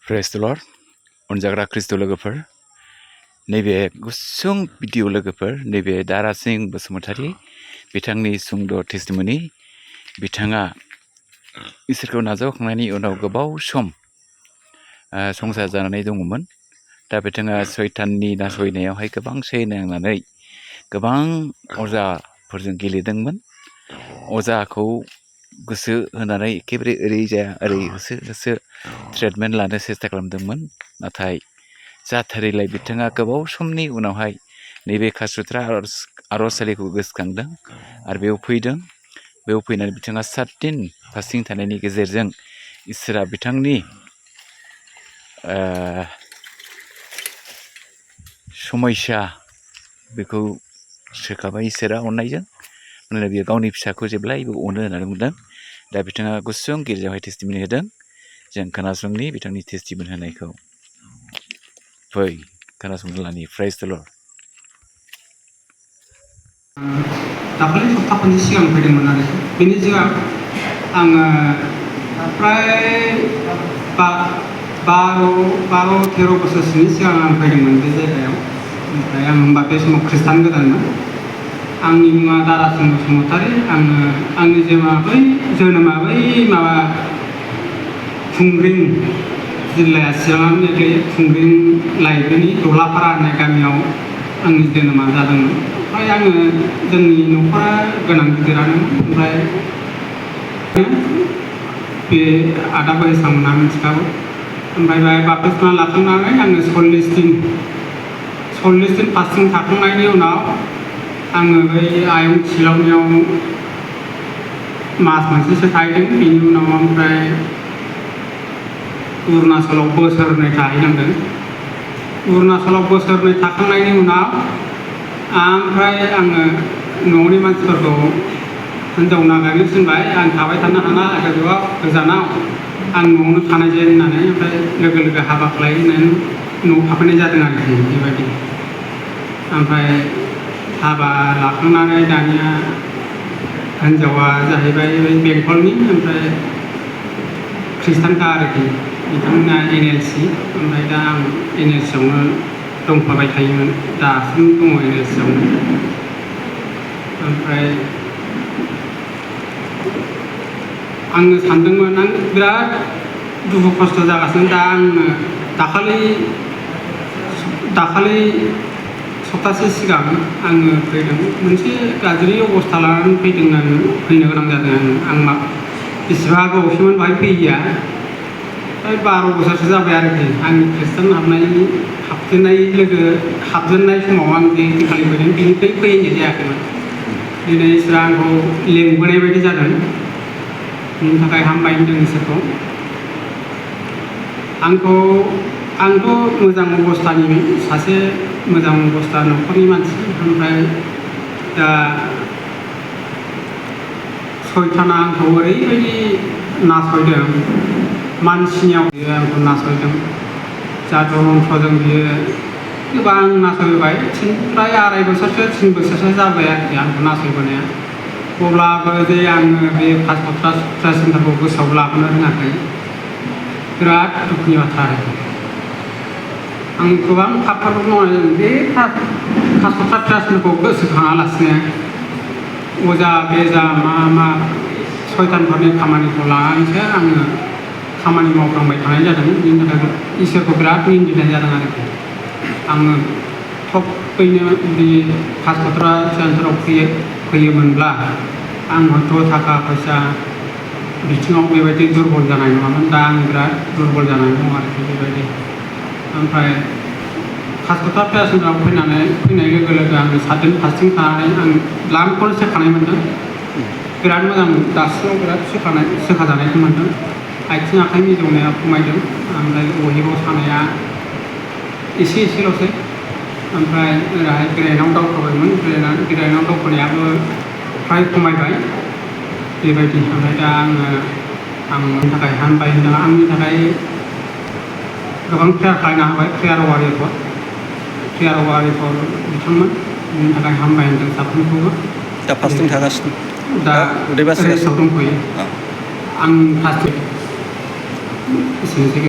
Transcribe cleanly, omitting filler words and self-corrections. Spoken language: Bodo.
Praise the Lord. अनजाग्रा ख्रिस्ट' लोगोफोर, नैबे गुसुं भिडिअ लोगोफोर, नैबे दारा सिंह बसुमतारी बिथांनि सुंद' टेस्टिमनि बिथाङा इसोरखौ नाजावखांनायनि उनाव गोबाव सम संसार जानानै दङमोन। दा बिथाङा सैताननि नासयनायावहाय गोबां सैनांनानै गोबां अजाफोरजों गेलेदोंमोन। अजाखौ गोसो होनानै एखेबारे ओरै जाया ओरै होसो ट्रिटमेन्ट लानो सेस्था खालामदोंमोन, नाथाय जाथारैलाय बिथाङा गोबाव समनि उनावहाय नैबे खासुत्रा आर'जसालिखौ गोसोखांदों आरो बेयाव फैदों। बेयाव फैनानै बिथाङा 7 दिन फास्टिं थानायनि गेजेरजों इसोरा बिथांनि समयसा बेखौ सोखाबाय इसोरा अननायजों। मानोना बियो गावनि फिसाखौ जेब्लायबो अनो होननानै बुंदों। दा बिथाङा गुसुं गिर्जायावहाय टेस्टिमनि होदों। जों खोनासंनि बिथांनि टेस्टिमनि होनायखौ। फै खोनासंनो लानि। प्रेज द लर्ड। दाखालि सप्ता खनसे सिगां फैदोंमोन आरो बेनि सिगां आङो प्राय 12-13 बोसोरसोनि सिगां आं फैदोंमोन बे जायगायाव। ओमफ्राय आं होमबा बे समाव खृष्टान गोदानमोन। आंनि मुङा दारासिं बसुमतारी। आंनि जोनोमा बै खुंग्रिं जिल्लाया चिराङावनो गोग्लैयो। खुंग्रिं लाइब्रेरि दलापारा होननाय गामियाव आंनि जोनोमा जादोंमोन। ओमफ्राय आङो जोंनि न'खरा गोनां गिदिरानोमोन। ओमफ्राय बे आदा बैसामोनहा मिथिखागौ। ओमफ्राय बेहाय बाप्तिस्मा लाखांनानै आङो 40 दिन फास्टिं थाखांनायनि उनाव आङो बै आयं शिलंआव मास मोनसेसो थाहैदों। बेनि उनाव ओमफ्राय अरुणाचलाव बोसोरनै थाहैनांदों। अरुणाचलाव बोसोरनै थाखांनायनि उनाव ओमफ्राय आङो न'नि मानसिफोरखौ हिनजाव नागिरनो थिनबाय। आं थाबाय थानो हाला गोजानाव, आं न'आवनो थानायसै होननानै। ओमफ्राय लोगो हाबा खालामनानै न'आव थाफैनाय जादों आरोखि बेबायदि। ओमफ्राय हाबा लाखांनानै दानिया हिनजावा जाहैबाय बेंटलनि, ओमफ्राय खृष्टानखा आरोखि। बिथांमोना NLC। ओमफ्राय दा आं NLC आवनो दंफाबाय थायोमोन, दासिम दङ NLC आवनो। ओमफ्राय आङो सानदोंमोन, आं बिराद दुखु खस्थ' जागासिनो। दा आङो दाखालि सप्तासे सिगां आङो फैदों। मोनसे गाज्रि अबस्था लानानै फैनो गोनां जादों। आं बेसेबा गोबावसैमोन बाहाय फैयैया। प्राय 12 बोसोरसो जाबाय आरोखि। आंनि खृष्टान हाबजेननाय समाव आं जे खालि फैदों बेनिफ्राय फैनाय जायाखैमोन। दिनै इसोरा आंखौ लेंबोनाय बायदि जादों। बिनि थाखाय हामबाय होनदों इसोरखौ। आंथ' मोजां अबस्थानिमोन, सासे मोजां अबस्था न'खरनि मानसि। ओमफ्राय दा सैताना आंखौ ओरैबायदि नासयदों, मानसिनियाव बियो आंखौ नासयदों। जादु मन्त्रजों बियो गोबां नासयबाय। प्राय 2.5 बोसोरसो 3 बोसोरसो जाबाय आरोखि आंखौ नासयबोनाया। अब्लाबो जे आङो बे खासकट्रा सेन्टारखौ गोसोआव लाबोनो रोङाखै, बिराद दुखुनि बाथ्रा आरोखि। आं गोबां पापफोर मावनाय बे खासकट्रा सेन्टारखौ गोसोखाङालासिनो अजा बेजा मा सैतानफोरनि खामानिखौ लानानैसो आङो खामानि मावफ्लांबाय थानाय जादों। बिनि थाखाय इसोरखौ बिराद निन्दिनाय जादों आरोखि। आङो थबैनो बे खासकट्रा सेन्टाराव फैयोमोनब्ला आं हयथ' थाखा फैसा बिथिङाव बेबायदि दुरबल जानाय नङामोन। दा आं बिराद दुरबल जानानै दं आरोखि बेबायदि। ओमफ्राय खासकट्रा सेन्टाराव फैनाय लोगो आङो 7 दिन फास्टिं थानानै आं लामखौनो सोखानाय मोन्दों। बिराद मोजां, दासिमाव बिराद सोखाजानायखौ मोन्दों। आथिं आखाइ मिजौनाया खमायदों। ओमफ्राय बहिबाव सानाया एसेल'सै। ओमफ्राय ओरैहाय ग्रेनाव दावखोबायमोन, ग्रेनाव दावखोनायाबो फ्राय खमायबाय बेबायदि। ओमफ्राय दा आंनि थाखाय हामबाय होनदों। आंनि थाखाय गोबां प्रेयार खालामनो हाबाय। प्रेयार वारिफोर बिथांमोन, बिनि थाखाय हामबाय होनदों साफ्रोमखौबो। दा फास्टिं थागासिनो, दा रेस्टआव दंथ'यो। आं फास्टिं एसेनोसै।